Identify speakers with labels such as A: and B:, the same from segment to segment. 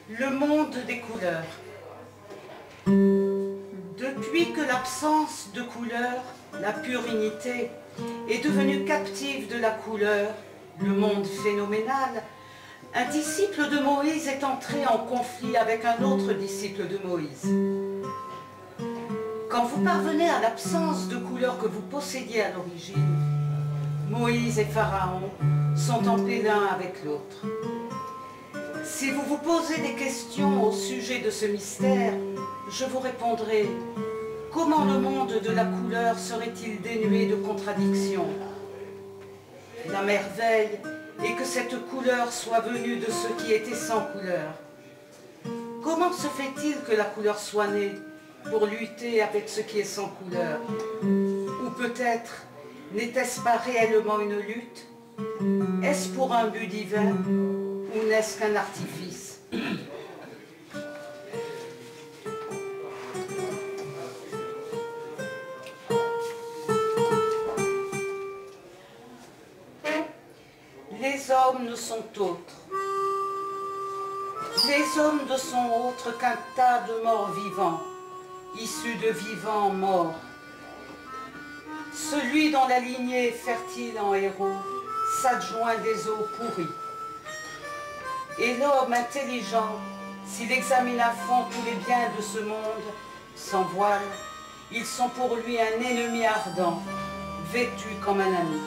A: Le monde des couleurs. Depuis que l'absence de couleur, la pure unité, est devenue captive de la couleur, le monde phénoménal, un disciple de Moïse est entré en conflit avec un autre disciple de Moïse. Quand vous parvenez à l'absence de couleur que vous possédiez à l'origine, Moïse et Pharaon sont en paix l'un avec l'autre. Si vous vous posez des questions au sujet de ce mystère, je vous répondrai: comment le monde de la couleur serait-il dénué de contradictions? La merveille est que cette couleur soit venue de ce qui était sans couleur. Comment se fait-il que la couleur soit née pour lutter avec ce qui est sans couleur? Ou peut-être n'était-ce pas réellement une lutte? Est-ce pour un but divin ou n'est-ce qu'un artifice? Les hommes ne sont autres. Les hommes ne sont autres qu'un tas de morts vivants, issus de vivants morts. Celui dont la lignée est fertile en héros s'adjoint des eaux pourries. Et l'homme intelligent, s'il examine à fond tous les biens de ce monde, sans voile, ils sont pour lui un ennemi ardent, vêtu comme un ami.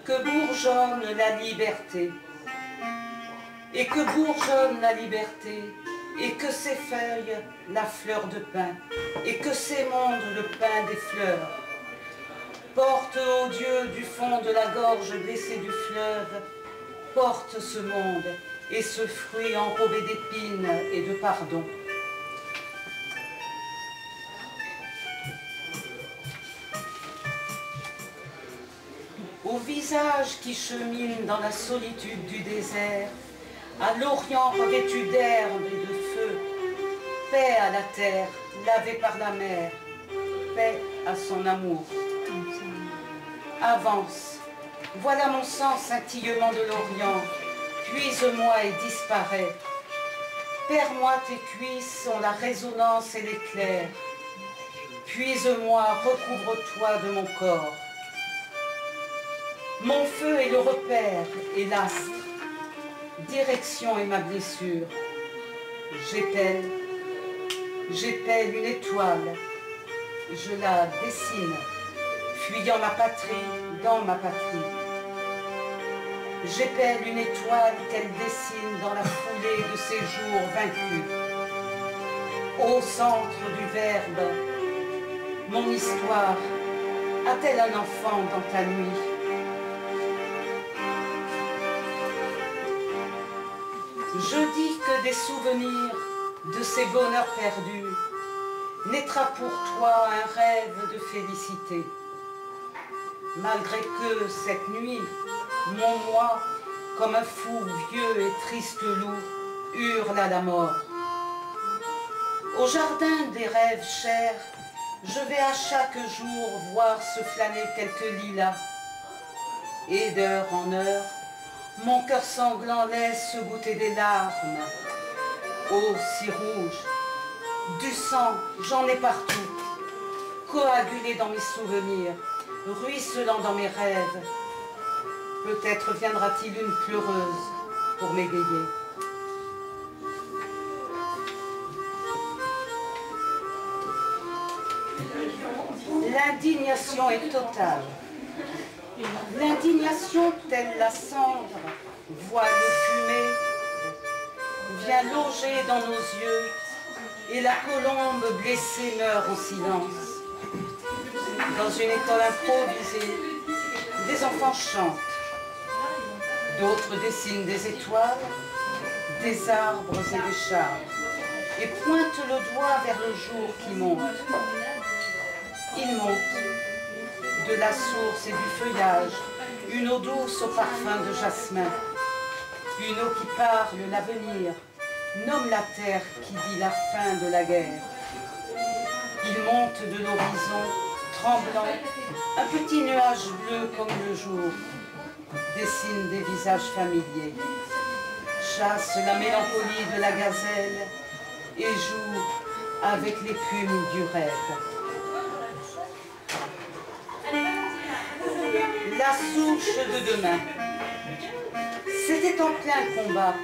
A: Que bourgeonne la liberté, et que bourgeonne la liberté, et que s'effeuille la fleur de pin, et que s'émonde le pain des fleurs. Porte, ô Dieu, du fond de la gorge blessée du fleuve, porte ce monde et ce fruit enrobé d'épines et de pardon. Au visage qui chemine dans la solitude du désert, à l'Orient revêtu d'herbe et de feu, paix à la terre, lavée par la mer, paix à son amour. Avance, voilà mon sang scintillement de l'Orient, puise-moi et disparais. Perds-moi tes cuisses ont la résonance et l'éclair, puise-moi, recouvre-toi de mon corps. Mon feu est le repère et l'astre, direction est ma blessure. J'épelle une étoile, je la dessine, fuyant ma patrie dans ma patrie. J'épelle une étoile qu'elle dessine dans la foulée de ses jours vaincus. Au centre du verbe, mon histoire a-t-elle un enfant dans ta nuit? Je dis que des souvenirs de ces bonheurs perdus naîtra pour toi un rêve de félicité. Malgré que cette nuit, mon moi, comme un fou vieux et triste loup, hurle à la mort. Au jardin des rêves chers, je vais à chaque jour voir se flâner quelques lilas. Et d'heure en heure, mon cœur sanglant laisse se goûter des larmes. Oh, si rouge, du sang, j'en ai partout, coagulé dans mes souvenirs, ruisselant dans mes rêves. Peut-être viendra-t-il une pleureuse pour m'égayer. L'indignation est totale. L'indignation, telle la cendre, voile fumée, vient loger dans nos yeux, et la colombe blessée meurt en silence. Dans une école improvisée, des enfants chantent, d'autres dessinent des étoiles, des arbres et des chars, et pointent le doigt vers le jour qui monte. Il monte de la source et du feuillage, une eau douce au parfum de jasmin, une eau qui parle l'avenir, nomme la terre qui dit la fin de la guerre. Il monte de l'horizon Tremblant, un petit nuage bleu comme le jour dessine des visages familiers, chasse la mélancolie de la gazelle et joue avec l'écume du rêve. La souche de demain. C'était en plein combat.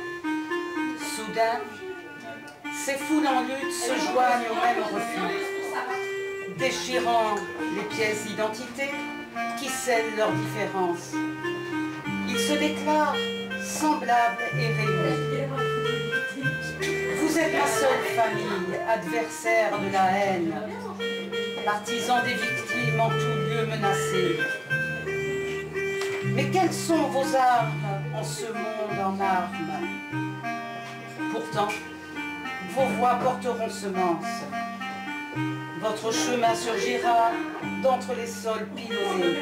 A: Soudain, ces foules en lutte se joignent au même refus, déchirant les pièces d'identité qui scellent leurs différences. Ils se déclarent semblables et réunis. Vous êtes ma seule famille, adversaire de la haine, partisans des victimes en tout lieu menacées. Mais quelles sont vos armes en ce monde en armes? Pourtant, vos voix porteront semence. Votre chemin surgira d'entre les sols pilonnés,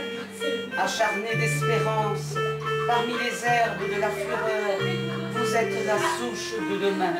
A: acharnés d'espérance, parmi les herbes de la fureur, vous êtes la souche de demain.